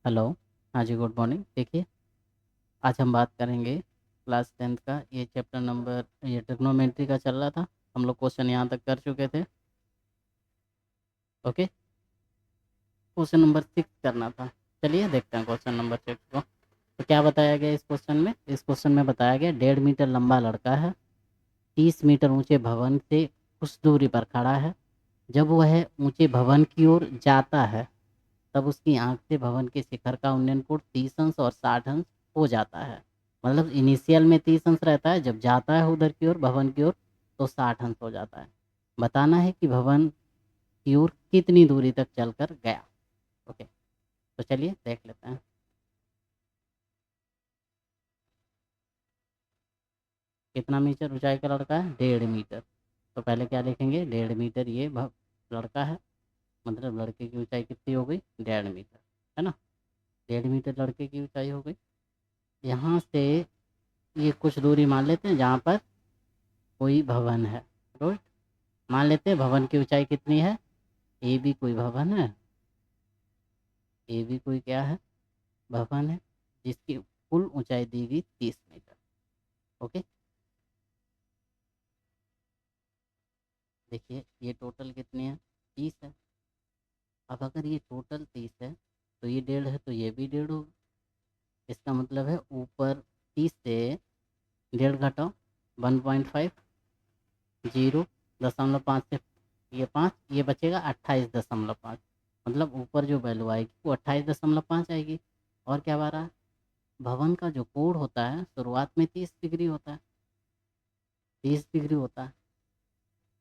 Hello. हाँ जी, good morning. देखिए, आज हम बात करेंगे क्लास 10th का। ये चैप्टर नंबर, ये ट्रिग्नोमेट्री का चल रहा था। हम लोग क्वेश्चन यहाँ तक कर चुके थे। ओके, क्वेश्चन नंबर 6 करना था। चलिए देखते हैं क्वेश्चन नंबर 6 को। तो क्या बताया गया इस क्वेश्चन में? इस क्वेश्चन में बताया गया 1.5 मीटर लंबा लड़का है, 30 मीटर ऊंचे भवन से कुछ दूरी पर खड़ा है। जब वह ऊंचे भवन की ओर जाता है, तब उसकी आंख से भवन के शिखर का उन्नयन कोण 30 अंश और 60 अंश हो जाता है। मतलब इनिशियल में 30 अंश रहता है, जब जाता है उधर की ओर, भवन की ओर, तो 60 अंश हो जाता है। बताना है कि भवन की ओर कितनी दूरी तक चलकर गया। ओके, तो चलिए देख लेते हैं। कितना मीटर ऊंचाई का लड़का है? 1.5 मीटर। तो पहले क्या लिखेंगे? 1.5 मीटर ये लड़का है, मतलब लड़के की ऊंचाई कितनी हो गई? 1.5 मीटर, है ना। 1.5 मीटर लड़के की ऊंचाई हो गई। यहाँ से ये कुछ दूरी मान लेते हैं जहाँ पर कोई भवन है। रोज मान लेते हैं भवन की ऊंचाई कितनी है। ए भी कोई भवन है, ए भी कोई क्या है? भवन है, जिसकी कुल ऊंचाई दी गई 30 मीटर। ओके, देखिए ये टोटल कितनी है? 30 है। अब अगर ये टोटल 30 है, तो ये 1.5 है, तो ये भी 1.5 होगा। इसका मतलब है ऊपर 30 से 1.5 घटाओ, 1.5, 0.5 से ये 5, ये बचेगा 28.5। मतलब ऊपर जो वैल्यू आएगी वो 28.5 आएगी। और क्या आ रहा है? भवन का जो कोण होता है शुरुआत में 30 डिग्री होता है, 30 डिग्री होता है।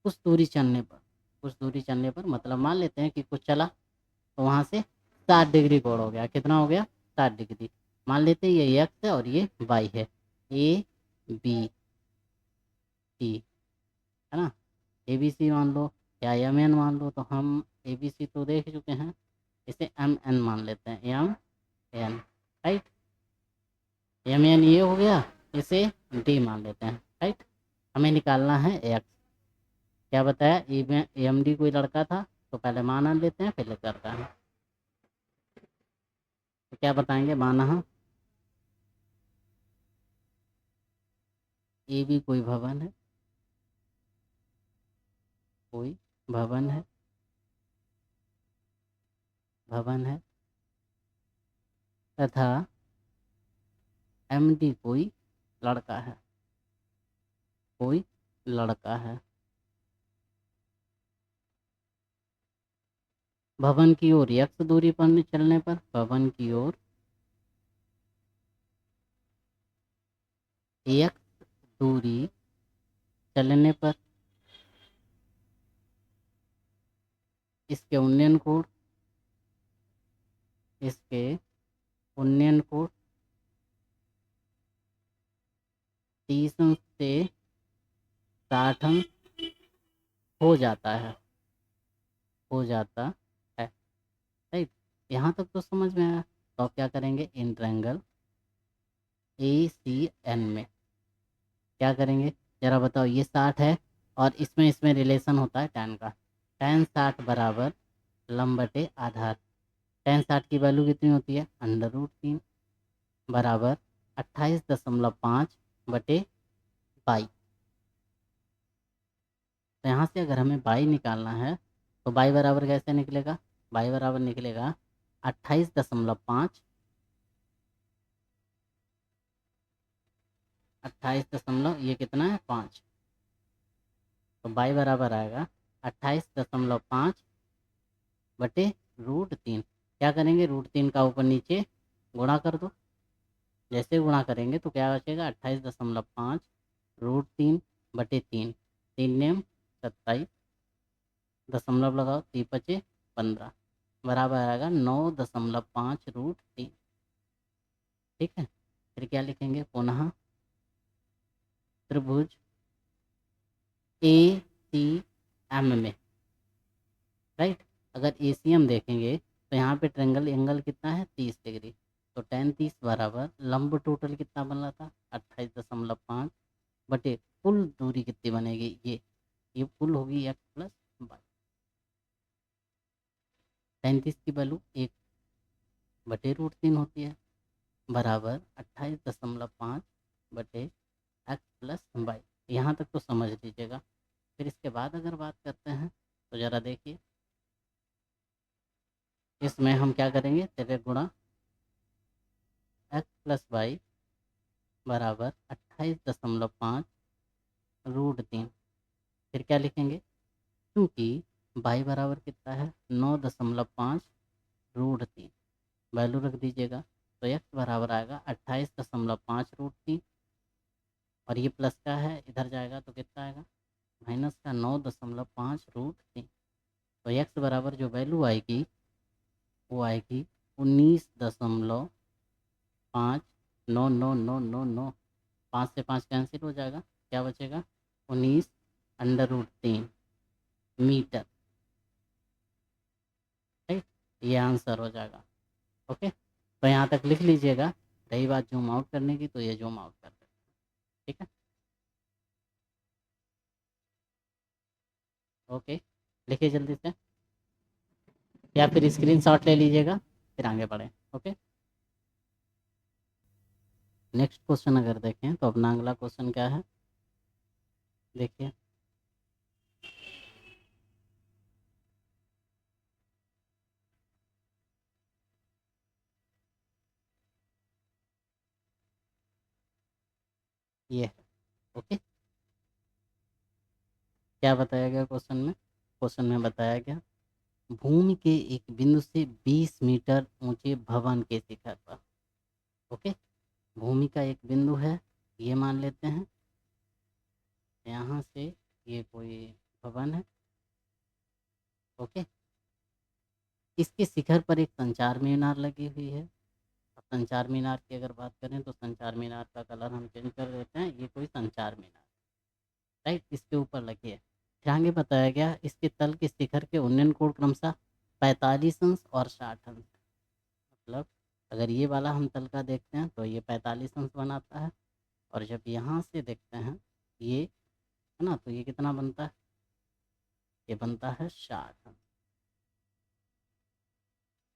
कुछ दूरी चलने पर, कुछ दूरी चलने पर मतलब मान लेते हैं कि कुछ चला, तो वहाँ से 60 डिग्री कोण हो गया। कितना हो गया? 60 डिग्री। मान लेते हैं ये एक्स है और ये वाई है, ए बी सी, है ना। ए बी सी मान लो या एम एन मान लो। तो हम ए बी सी तो देख चुके हैं, इसे एम एन मान लेते हैं, M N, right. M N ये हो गया, इसे डी मान लेते हैं, राइट। हमें निकालना है एक्स। क्या बताया? एम डी कोई लड़का था, तो पहले माना लेते हैं फिर करता है। तो क्या बताएंगे? माना ए भी कोई भवन है, कोई भवन है, भवन है, तथा एम डी कोई लड़का है, कोई लड़का है। भवन की ओर एक्स दूरी पर चलने पर, भवन की ओर एक्स दूरी चलने पर इसके उन्नयन कोण, इसके उन्नयन कोण 30 अंश से 60 अंश हो जाता है, हो जाता है, राइट। यहाँ तक तो समझ में आया। तो अब क्या करेंगे? In triangle A C N में क्या करेंगे? जरा बताओ। ये 60 है और इसमें रिलेशन होता है tan का। tan 60 बराबर लंब बटे आधार। tan 60 की वैल्यू कितनी होती है? √3 बराबर 28.5 बटे 22। तो यहाँ से अगर हमें बाई निकालना है, तो बाई बराबर कैसे निकलेगा? बाई बराबर निकलेगा 28.5, 28 ये कितना है? 5। तो बाई बराबर आएगा 28.5 बटे √3। क्या करेंगे? √3 का ऊपर नीचे गुणा कर दो। जैसे गुणा करेंगे तो क्या बचेगा? 28.5 √3 बटे 3, 3 नेम 27, दशमलव लगाओ, 3 × 5 = 15, बराबर आएगा 9.5 √3। ठीक है। फिर क्या लिखेंगे? पुनः त्रिभुज ए सी एम में, राइट। अगर ए सी एम देखेंगे तो यहाँ पे ट्रेंगल एंगल कितना है? 30 डिग्री। तो tan 30 बराबर लंब टोटल कितना बन रहा था? 28.5 बटे कुल दूरी कितनी बनेगी? ये कुल होगी x + y। 37 की वैल्यू 1 बटे √3 होती है, बराबर 28.5 बटे एक्स प्लस वाई। यहाँ तक तो समझ लीजिएगा। फिर इसके बाद अगर बात करते हैं तो ज़रा देखिए, इसमें हम क्या करेंगे, तेरे गुणा एक्स प्लस वाई बराबर 28.5 √3। फिर क्या लिखेंगे, क्योंकि वाई बराबर कितना है 9.5 √3, वैल्यू रख दीजिएगा। तो एक्स बराबर आएगा 28.5 √3, और ये प्लस का है इधर जाएगा तो कितना आएगा माइनस का 9.5 √3। तो एक्स बराबर जो वैल्यू आएगी वो आएगी 19.5, 5 से 5 कैंसिल हो जाएगा, क्या बचेगा 19 √3 मीटर। राइट, ये आंसर हो जाएगा। ओके, तो यहाँ तक लिख लीजिएगा। रही बात जूम आउट करने की, तो ये जूम आउट कर देते हैं। ठीक है, ओके, लिखिए जल्दी से, या फिर स्क्रीनशॉट ले लीजिएगा, फिर आगे बढ़ें। ओके, नेक्स्ट क्वेश्चन अगर देखें तो अपना अगला क्वेश्चन क्या है, देखिए। ये है, ओके, क्या बताया गया क्वेश्चन में, क्वेश्चन में बताया गया भूमि के एक बिंदु से 20 मीटर ऊंचे भवन के शिखर पर। ओके, भूमि का एक बिंदु है, ये मान लेते हैं, यहाँ से ये कोई भवन है। ओके, इसके शिखर पर एक संचार मीनार लगी हुई है। अब संचार मीनार की अगर बात करें तो संचार मीनार का कलर हम चेंज कर देते हैं, ये कोई संचार मीनार, राइट, इसके ऊपर लगी है। फिर आगे बताया गया इसके तल के शिखर के उन्नयन कोण क्रमशः 45 अंश और 60 अंश। मतलब अगर ये वाला हम तल का देखते हैं तो ये 45 अंश बनाता है, और जब यहाँ से देखते हैं ये, है ना, तो ये कितना बनता है, ये बनता है 60 अंश।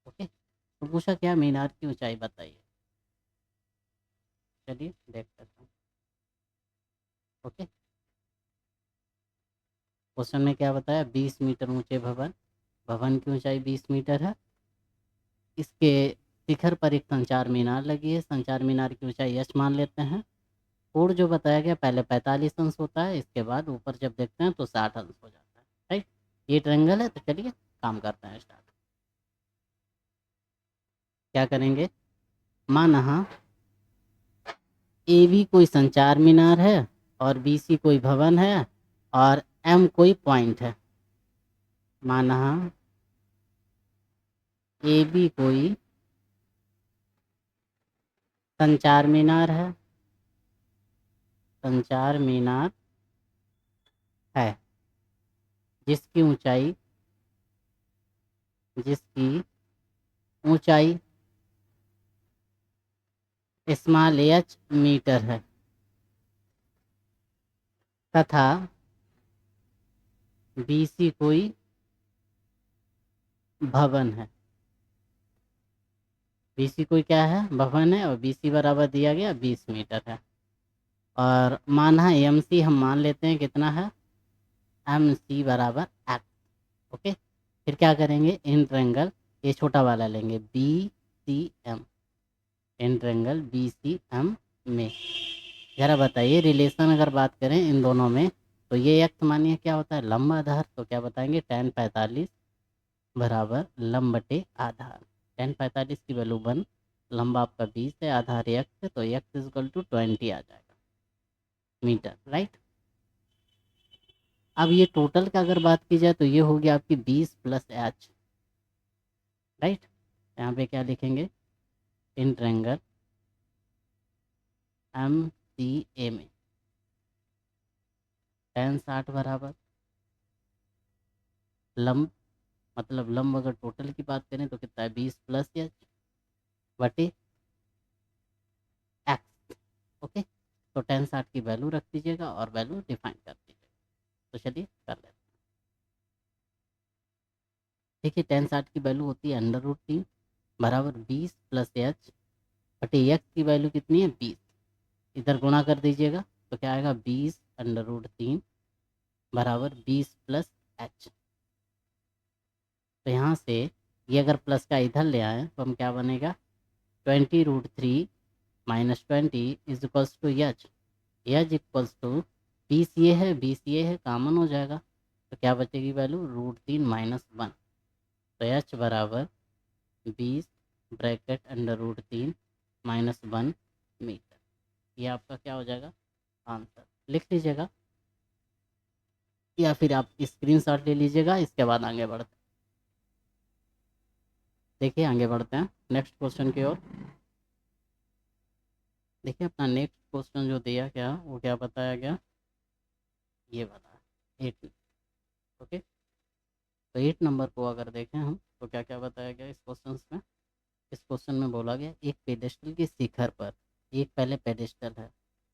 ओके, तो पूछा क्या मीनार की ऊंचाई बताइए, चलिए देख लेते हैं। ओके, क्वेश्चन में क्या बताया, 20 मीटर ऊंचे भवन, भवन की ऊंचाई 20 मीटर है, इसके शिखर पर एक संचार मीनार लगी है, संचार मीनार की ऊंचाई एच मान लेते हैं। कोण जो बताया गया पहले 45 अंश होता है, इसके बाद ऊपर जब देखते हैं तो 60 अंश हो जाता है। राइट, ये ट्रायंगल है, तो चलिए काम करते हैं स्टार्ट। क्या करेंगे, माना ए बी कोई संचार मीनार है, और बी सी कोई भवन है, और एम कोई पॉइंट है। माना ए बी कोई संचार मीनार है, संचार मीनार है, जिसकी ऊंचाई, जिसकी ऊंचाई स्मॉल एच मीटर है, तथा बी सी कोई भवन है। बी सी कोई क्या है, भवन है, और बी सी बराबर दिया गया 20 मीटर है। और माना एम सी हम मान लेते हैं कितना है, एम सी बराबर एक्स। ओके, फिर क्या करेंगे, इन ट्रायंगल, ये छोटा वाला लेंगे B C M, in triangle B C M में ज़रा बताइए रिलेशन अगर बात करें इन दोनों में, तो ये एक्स मानिए क्या होता है, लंब आधार, तो क्या बताएंगे tan 45 बराबर लंब बटे आधार। tan 45 की वैल्यू 1, लंब आपका 20 है, आधार एक्स है, तो एक्स इजकल टू 20 आ जाएगा मीटर। राइट, अब ये टोटल का अगर बात की जाए तो ये हो गया आपकी 20 प्लस एच। राइट, यहाँ पे क्या लिखेंगे, इन ट्रायंगल एम सी ए में tan 60 बराबर लंब, मतलब लंब अगर टोटल की बात करें तो कितना है 20 प्लस एच बटे एक्स। ओके, तो tan 60 की वैल्यू रख दीजिएगा और वैल्यू डिफाइन कर दीजिएगा। तो चलिए कर लेते हैं। देखिए tan 60 की वैल्यू होती है √3, बराबर 20 प्लस एच बटे एक्स की वैल्यू कितनी है 20, इधर गुणा कर दीजिएगा तो क्या आएगा 20√3 बराबर 20 प्लस एच। तो यहाँ से ये अगर प्लस का इधर ले आए तो हम क्या बनेगा 20√3 minus 20 is equals to H, H equals to 20 ये है 20 ये है कामन हो जाएगा, तो क्या बचेगी वैल्यू √3 माइनस 1। तो एच बराबर 20 ब्रैकेट √3 माइनस 1 मीटर। ये आपका क्या हो जाएगा आंसर, लिख लीजिएगा या फिर आप स्क्रीनशॉट ले लीजिएगा। इसके बाद आगे बढ़ते हैं, देखिए आगे बढ़ते हैं नेक्स्ट क्वेश्चन की ओर। देखिए अपना नेक्स्ट क्वेश्चन जो दिया गया वो क्या बताया गया, ये बता 8। ओके, तो 8 नंबर को अगर देखें हम तो क्या क्या बताया गया इस क्वेश्चन में। इस क्वेश्चन में बोला गया एक पेडेस्टल के शिखर पर एक पहले पेडेस्टल है,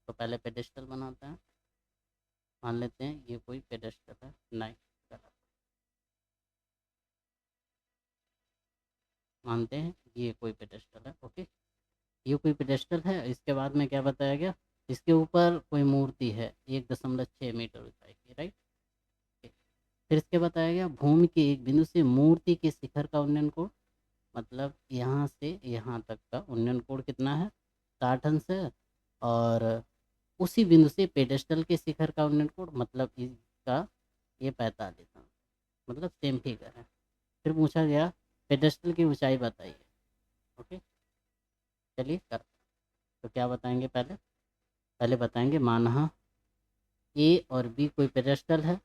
तो पहले पेडेस्टल बनाते हैं। मान लेते हैं ये कोई पेडेस्टल है, नहीं गलत, मानते हैं ये कोई पेडेस्टल है। ओके, ये कोई पेडेस्टल है। इसके बाद में क्या बताया गया, इसके ऊपर कोई मूर्ति है 1.6 मीटर ऊंचाई की, राइट। फिर इसके बताया गया भूमि के एक बिंदु से मूर्ति के शिखर का उन्नयन कोण, मतलब यहाँ से यहाँ तक का उन्नयन कोण कितना है 60 अंश है, और उसी बिंदु से पेडेस्टल के शिखर का उन्नयन कोण मतलब इसका ये 45 अंश, मतलब सेम फिगर है। फिर पूछा गया पेडेस्टल की ऊंचाई बताइए। ओके, चलिए कर, तो क्या बताएंगे पहले, पहले बताएंगे माना ए और बी कोई पेडेस्टल है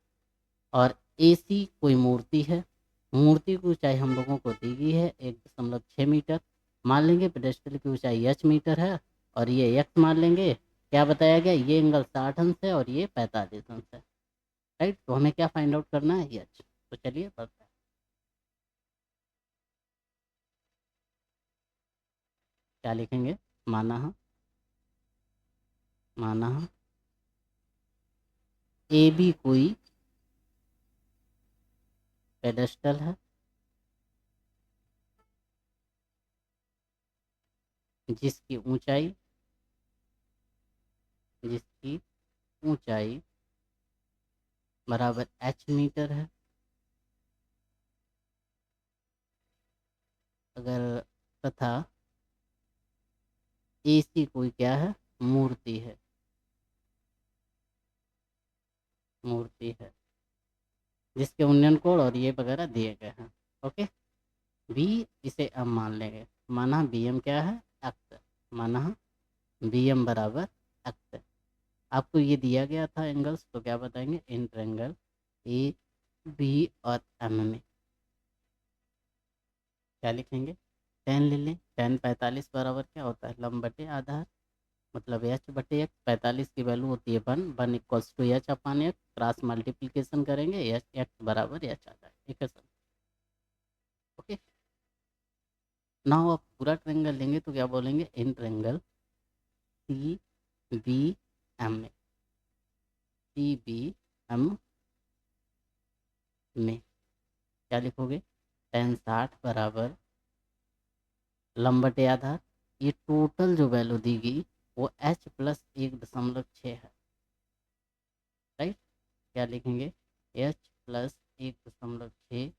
और ए सी कोई मूर्ति है। मूर्ति की ऊंचाई हम लोगों को दी गई है 1.6 मीटर। मान लेंगे पेडेस्टल की ऊंचाई एच मीटर है और ये एक्स मान लेंगे। क्या बताया गया ये एंगल 60 अंश है और ये 45 अंश है, राइट। तो हमें क्या फाइंड आउट करना है एच, तो चलिए पढ़ते हैं। क्या लिखेंगे, माना माना ए बी कोई पेडेस्टल है जिसकी ऊंचाई जिसकी ऊंचाई बराबर एच मीटर है। अगर तथा ए सी कोई क्या है मूर्ति है, मूर्ति है जिसके उन्नयन कोण और ये वगैरह दिए गए हैं। ओके, बी इसे हम मान लेंगे, माना बी एम क्या है एक्स, माना बी एम बराबर एक्स। आपको ये दिया गया था एंगल्स, तो क्या बताएंगे इंटर एंगल ए बी और एम में क्या लिखेंगे, टेन ले लें। टेन 45 बराबर क्या होता है लंब बटे आधार, मतलब एच बटे एक्स। 45 की वैल्यू होती है 1, 1 equals to H upon X, cross multiplication करेंगे एच एक्स बराबर एच आ जाए, ठीक है सर। ओके, ना आप पूरा ट्रेंगल लेंगे तो क्या बोलेंगे in triangle C B M में, सी बी एम में क्या लिखोगे टेन 60 बराबर लंब बटे आधार, ये टोटल जो वैल्यू दी गई वो एच प्लस 1.6 है, राइट। क्या लिखेंगे एच प्लस 1.6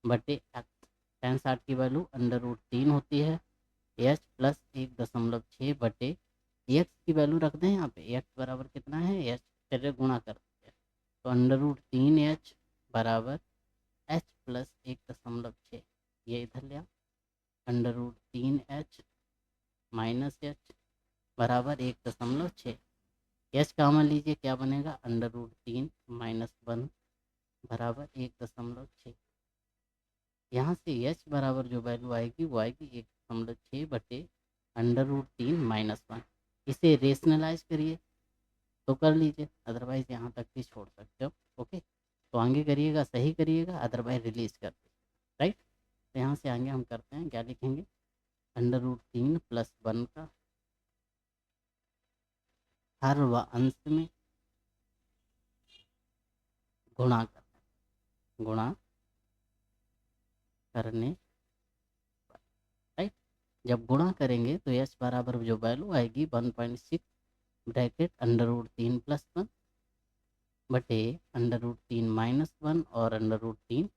बटे एक्स। टेन 60 की वैल्यू √3 होती है, एच प्लस 1.6 बटे एक्स की वैल्यू रख दें यहाँ पे, एक्स बराबर कितना है एच, चलिए गुणा करते हैं। तो √3 एच बराबर एच प्लस 1.6, ये इधर ले आओ, √3 एच माइनस एच बराबर 1.6, एच कामन लीजिए क्या बनेगा √3 माइनस 1 बराबर 1.6। यहाँ से एच बराबर जो वैल्यू आएगी वो आएगी 1.6 बटे √3 माइनस 1। इसे रेशनलाइज करिए तो कर लीजिए, अदरवाइज यहाँ तक भी छोड़ सकते हो। ओके, तो आगे करिएगा सही करिएगा, अदरवाइज रिलीज कर दीजिए, राइट। तो यहाँ से आगे हम करते हैं क्या लिखेंगे √3 प्लस 1 का हर व अंश में गुणा करना, गुणा करने पर, राइट। जब गुणा करेंगे तो एच बराबर जो वैल्यू आएगी 1.6 ब्रैकेट √3 + 1 बटे √3 - 1 और √3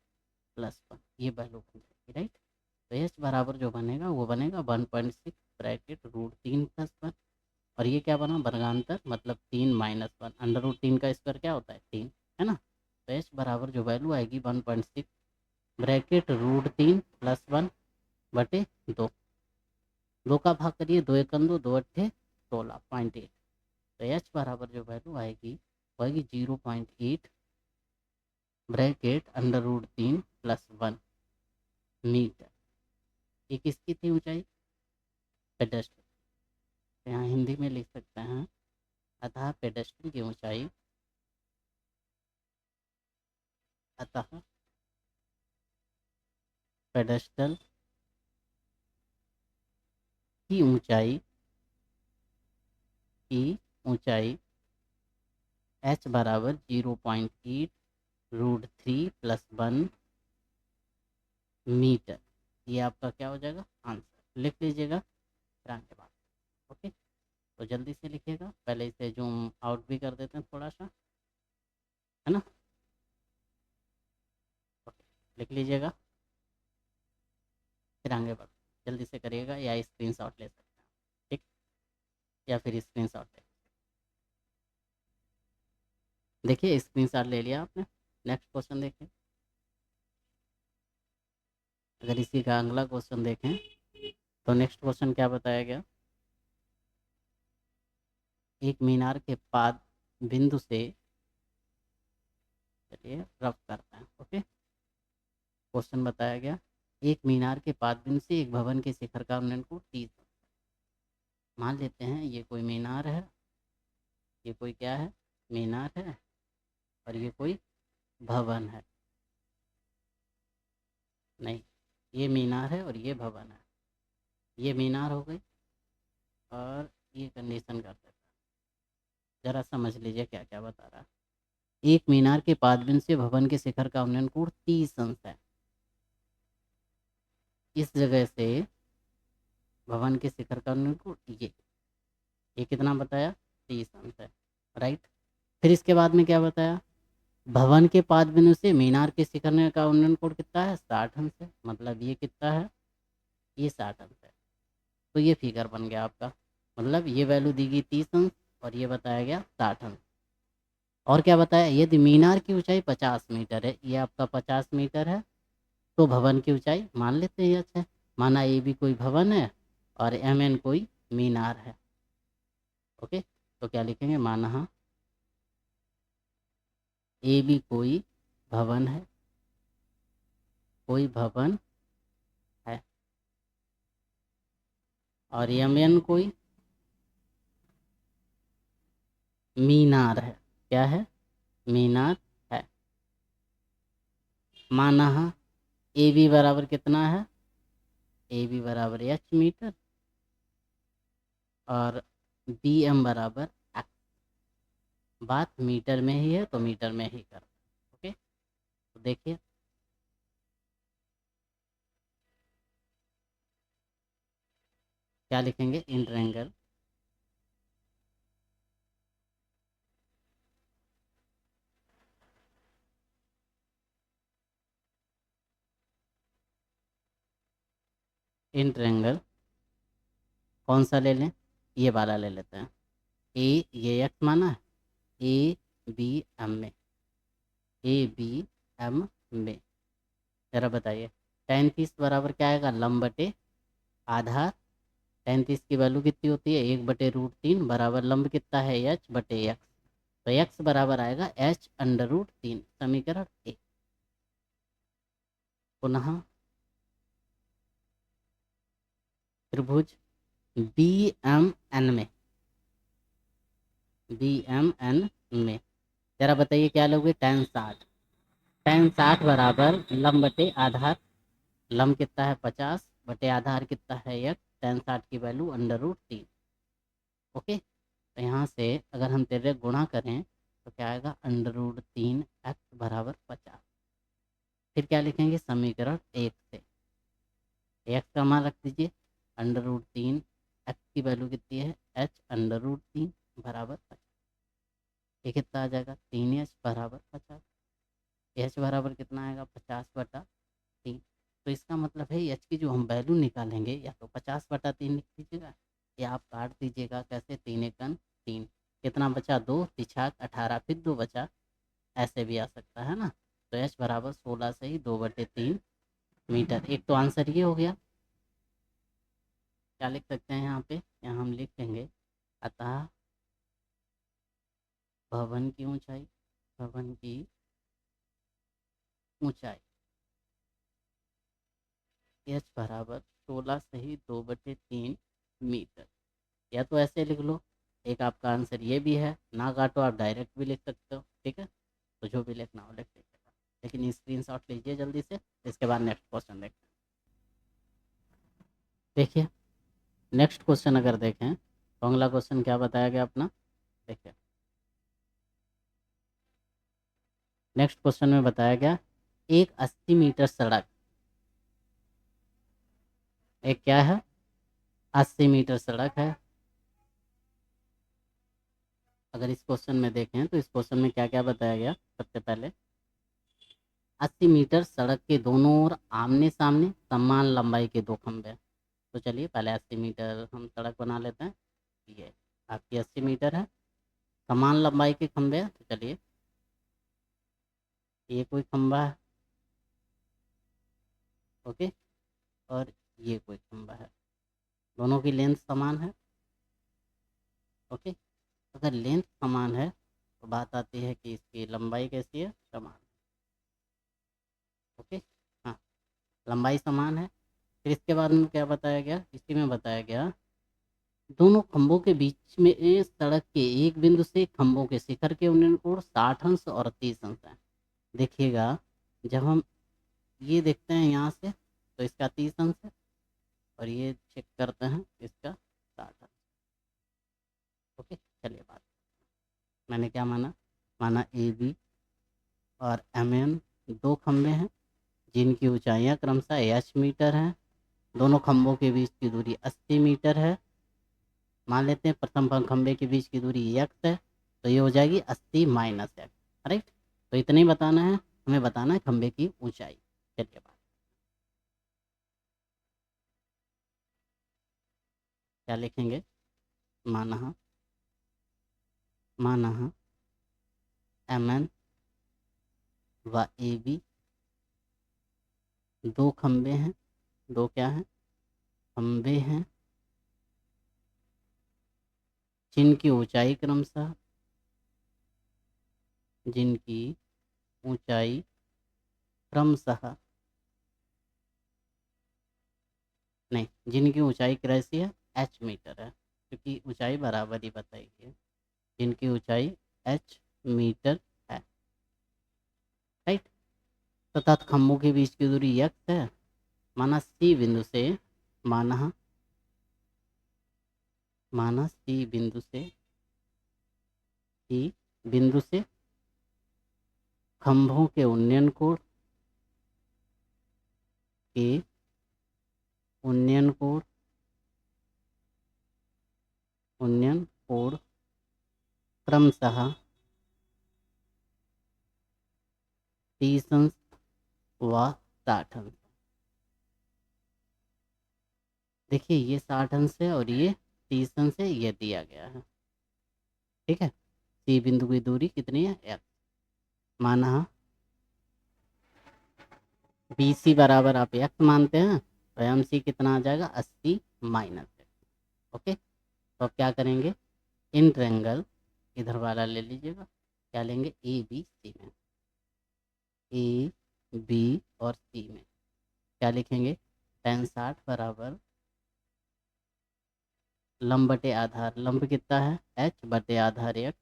+ 1, ये वैल्यू बन जाएगी, राइट। तो एच बराबर जो बनेगा वो बनेगा 1.6 ब्रैकेट √3 + 1, और ये क्या बना वर्गांतर, मतलब 3 - 1, √3 का स्क्वायर क्या होता है 3, है ना। तो एच बराबर जो वैल्यू आएगी 1.6 ब्रैकेट √3 + 1 बटे 2, 2 का भाग करिए, 2 × 2 2 × 8 16.8। तो एच बराबर जो वैल्यू आएगी वो आएगी 0.8 ब्रैकेट √3 + 1 मीटर। ये किसकी थी ऊंचाई, पेडेस्टल। यहाँ हिंदी में लिख सकते हैं, अतः पेडेस्टल की ऊंचाई, अतः पेडेस्टल की ऊंचाई h बराबर 0.8 √3 + 1 मीटर। ये आपका क्या हो जाएगा आंसर, लिख लीजिएगा फिर आगे बात। ओके, तो जल्दी से लिखिएगा, पहले इसे जूम आउट भी कर देते हैं थोड़ा सा, है ना। ओके, लिख लीजिएगा फिर आगे बढ़, जल्दी से करिएगा, या स्क्रीनशॉट ले सकते हैं, ठीक, या फिर स्क्रीनशॉट ले, देखिए स्क्रीनशॉट ले लिया आपने। नेक्स्ट क्वेश्चन देखिए, अगर इसी का अगला क्वेश्चन देखें तो नेक्स्ट क्वेश्चन क्या बताया गया, एक मीनार के पाद बिंदु से, चलिए रफ करते हैं। ओके, क्वेश्चन बताया गया, एक मीनार के पाद बिंदु से एक भवन के शिखर का उन्नयन को 30, मान लेते हैं ये कोई मीनार है, ये कोई क्या है मीनार है, और ये कोई भवन है, नहीं, ये मीनार है और ये भवन है, ये मीनार हो गई, और ये कंडीशन कर देता है, जरा समझ लीजिए क्या क्या बता रहा है। एक मीनार के पादबिंदु से भवन के शिखर का उन्नयन कोण 30 अंश है, इस जगह से भवन के शिखर का उन्नयन कोण ये कितना बताया 30 अंश है, राइट। फिर इसके बाद में क्या बताया, भवन के पाद बिंदु से मीनार के शिखर का उन्नयन कोण कितना है 60 अंश है, मतलब ये कितना है, ये 60 अंश है। तो ये फिगर बन गया आपका, मतलब ये वैल्यू दी गई 30 अंश और ये बताया गया 60 अंश। और क्या बताया, यदि मीनार की ऊंचाई 50 मीटर है, ये आपका 50 मीटर है, तो भवन की ऊंचाई मान लेते हैं अच्छा, माना ए भी कोई भवन है और एम एन कोई मीनार है। ओके, तो क्या लिखेंगे, माना ए भी कोई भवन है, कोई भवन है, और एम एन कोई मीनार है, क्या है मीनार है। माना ए बी बराबर कितना है, ए बी बराबर एच मीटर और बी एम बराबर एक्स, बात मीटर में ही है तो मीटर में ही कर। ओके, तो देखिए क्या लिखेंगे, इंटरएंगल इंटरएंगल कौन सा ले लें, ये वाला ले लेते हैं, ए ये एक्स माना है, ए बी एम में, ए बी एम में, जरा बताइए 33 बराबर क्या आएगा, लंब बटे आधार। 33 की वैल्यू कितनी होती है, 1/√3 बराबर लंब कितना है एच बटे एक्स, तो एक्स बराबर आएगा h√3, समीकरण 1। पुनः त्रिभुज बी एम एन में, बी एम एन में, जरा बताइए क्या लोगे, tan 60, tan 60 बराबर लंब बटे आधार, लंब कितना है 50 बटे आधार कितना है एक, tan 60 की वैल्यू √3। ओके, तो यहाँ से अगर हम तेरे गुणा करें तो क्या आएगा, √3x बराबर 50। फिर क्या लिखेंगे, समीकरण 1 से एक्स का मान रख दीजिए, अंडर रूट 3, एक्स की वैल्यू कितनी है, एच अंडर रूट 3 बराबर 50। ये कितना आ जाएगा, 3h बराबर 50। एच बराबर कितना आएगा, 50/3। तो इसका मतलब है एच की जो हम वैल्यू निकालेंगे, या तो 50/3 लिख लीजिएगा, या आप काट दीजिएगा कैसे, 3 × 3 कितना बचा, 2 तिछाक 18, फिर 2 बचा, ऐसे भी आ सकता है ना। तो एच बराबर 16 से ही 2/3 मीटर। एक तो आंसर ये हो गया। क्या लिख सकते हैं यहाँ पे, यहाँ हम लिख लेंगे, अतः भवन की ऊंचाई, भवन की ऊंचाई एच बराबर 16 से ही 2/3 मीटर। या तो ऐसे लिख लो, एक आपका आंसर ये भी है, ना काटो आप डायरेक्ट भी लिख सकते हो, ठीक है। तो जो भी लिखना हो लिख लीजिएगा, लेकिन स्क्रीनशॉट लीजिए जल्दी से। इसके बाद नेक्स्ट क्वेश्चन देखते हैं। देखिए नेक्स्ट क्वेश्चन अगर देखें तो अगला क्वेश्चन क्या बताया गया अपना, देखिए नेक्स्ट क्वेश्चन में बताया गया, एक 80 मीटर सड़क, एक क्या है, 80 मीटर सड़क है। अगर इस क्वेश्चन में देखें तो इस क्वेश्चन में क्या क्या बताया गया, सबसे पहले 80 मीटर सड़क के दोनों ओर आमने सामने समान लंबाई के दो खंभे। तो चलिए पहले 80 मीटर हम सड़क बना लेते हैं। ये आपकी 80 मीटर है, समान लंबाई के खंभे हैं। तो चलिए ये कोई खंभा है, ओके, और ये कोई खंभा है, दोनों की लेंथ समान है, ओके। अगर लेंथ समान है तो बात आती है कि इसकी लंबाई कैसी है, समान, ओके। हाँ, लंबाई समान है। फिर इसके बाद में क्या बताया गया, इसी में बताया गया, दोनों खंभों के बीच में सड़क के एक बिंदु से खंभों के शिखर के उन्नयन कोण 60 अंश और 30 अंश है। देखिएगा, जब हम ये देखते हैं यहाँ से तो इसका 30 अंश है, और ये चेक करते हैं इसका 60 अंश, ओके। चलिए बात, मैंने क्या माना, माना ए बी और एम एन दो खंभे हैं जिनकी ऊंचाइयाँ क्रमशः एच मीटर हैं। दोनों खंभों के बीच की दूरी 80 मीटर है। मान लेते हैं प्रथम खंभे के बीच की दूरी एक्स है, तो ये हो जाएगी 80 माइनस एक्स, राइट। तो इतना ही बताना है, हमें बताना है खंभे की ऊंचाई। चलिए बात, क्या लिखेंगे, माना, माना एम एन व ए बी दो खंभे हैं, दो क्या हैं, खंभे हैं जिनकी ऊंचाई क्रमशः, जिनकी ऊंचाई क्रमशः, नहीं, जिनकी ऊंचाई कैसी है, एच मीटर है, क्योंकि ऊंचाई बराबर ही बताएगी है। जिनकी ऊंचाई एच मीटर है, राइट। तथा खंभों के बीच की दूरी एक्स है। माना सी बिंदु से, माना माना सी बिंदु से, सी बिंदु से खंभों के उन्नयन कोण के उन्नयन कोण, उन्नयन कोण क्रमशः 30 अंश व 60 अंश। देखिए ये 60 अंश है और ये 30 अंश है, ये दिया गया है, ठीक है। सी बिंदु की दूरी कितनी है, एक्स। माना बी सी बराबर आप एक्स मानते हैं, तो एम सी कितना आ जाएगा, 80 माइनस एक्स, ओके। तो अब क्या करेंगे, इन ट्रेंगल इधर वाला ले लीजिएगा, क्या लेंगे, ए बी सी में, ए बी और सी में क्या लिखेंगे, tan 60 बराबर लंब बटे आधार, लंब कितना है, एच बटे आधार एक्स।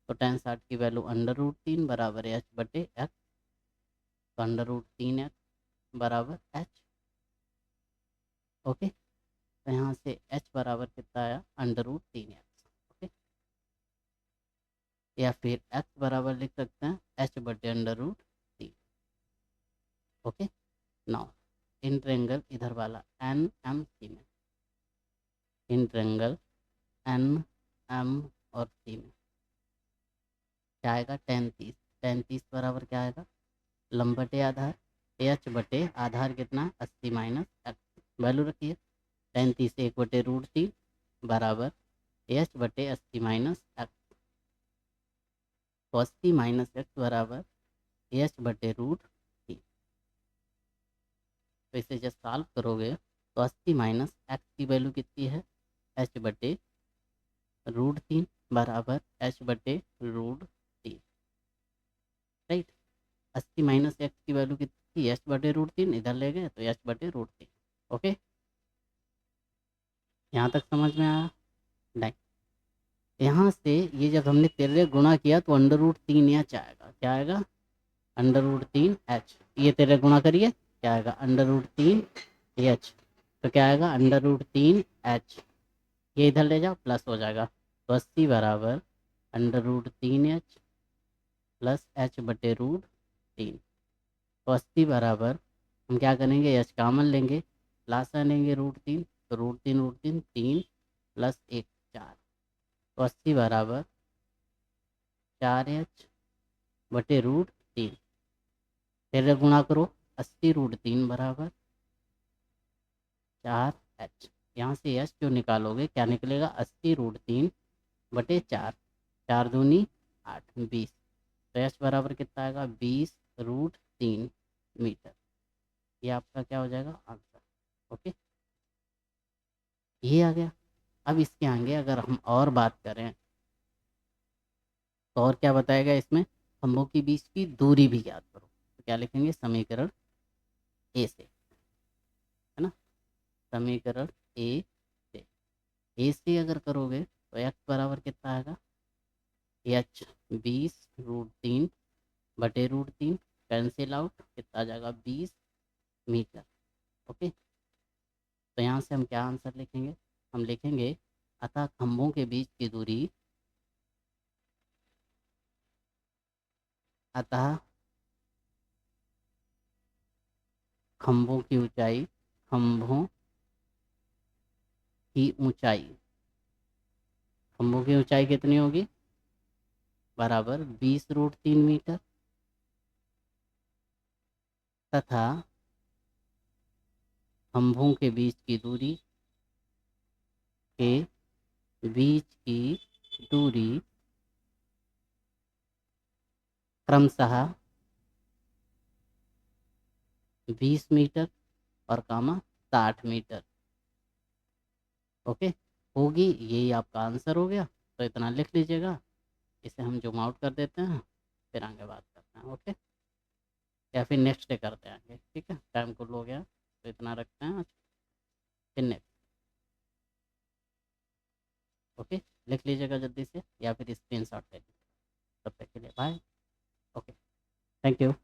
तो tan 60 की वैल्यू अंडर रूट 3 बराबर एच बटे एक्स, तो अंडर रूट 3 एक्स बराबर एच, ओके। तो यहाँ से एच बराबर कितना आया, अंडर रूट 3 एक्स, ओके। या फिर एक्स बराबर लिख सकते हैं एच बटे under root 3, okay. Now in triangle इधर वाला एन एम सी में इन ट्रेंगल एन एम और सी में क्या आएगा, 10 30। 10 30 बराबर क्या आएगा, लंब बटे आधार, एच बटे आधार कितना 80 माइनस एक्स, वैल्यू रखिए 10 30 1/√3 बराबर एच बटे 80 माइनस एक्स। तो 80 माइनस एक्स बराबर एच बटे √3। तो इसे जब सॉल्व करोगे तो 80 माइनस एक्स की वैल्यू कितनी है, एच बटे √3 बराबर एच बटे √3, राइट। 80 माइनस एक्स की वैल्यू कितनी थी, एच बटे √3, इधर ले गए तो एच बटे √3। ओके, यहाँ तक समझ में आया। नहीं, यहाँ से ये जब हमने तेरे गुणा किया तो √3 एच आएगा, क्या आएगा, √3 एच। ये तेरे गुणा करिए, क्या आएगा, √3 एच। तो क्या आएगा, √3 एच। ये इधर ले जाओ, प्लस हो जाएगा। तो 80 बराबर √3 एच प्लस एच बटे √3। तो 80 बराबर हम क्या करेंगे, एच कामन लेंगे, लासा लेंगे √3, तो √3 3 प्लस 1 4। तो 80 बराबर 4 एच बटे √3। फिर गुणा करो, 80 √3 बराबर 4 एच। यहाँ से एच जो निकालोगे क्या निकलेगा, 80 √3 बटे 4, 4 दूनी 8 20। तो एच बराबर कितना आएगा, 20√3 मीटर। ये आपका क्या हो जाएगा, आंसर। ओके, ये आ गया। अब इसके आगे अगर हम और बात करें तो और क्या बताएगा इसमें, खंभों के बीच की दूरी भी ज्ञात करो। तो क्या लिखेंगे, समीकरण ए से, है ना, समीकरण ए से। ए से अगर करोगे तो एक्स बराबर कितना आएगा, एच 20√3 बटे √3, कैंसिल आउट, कितना आ जाएगा 20 मीटर। ओके, तो यहाँ से हम क्या आंसर लिखेंगे, हम लिखेंगे अतः खंभों के बीच की दूरी, अतः खंभों की ऊंचाई, खंभों की ऊंचाई, खंभों की ऊंचाई कितनी होगी, बराबर 20√3 मीटर, तथा खंभों के बीच की दूरी के बीच की दूरी क्रमशः 20 मीटर और कामा 60 मीटर। ओके, होगी, यही आपका आंसर हो गया। तो इतना लिख लीजिएगा, इसे हम जूम आउट कर देते हैं, फिर आगे बात करते हैं। ओके, या फिर नेक्स्ट डे करते हैं आगे, ठीक है, टाइम कुल हो गया, तो इतना रखते हैं, फिर नेक्स्ट। ओके, लिख लीजिएगा जल्दी से, या फिर स्क्रीन शॉट ले लीजिए। तब तक के लिए बाय। Okay, thank you.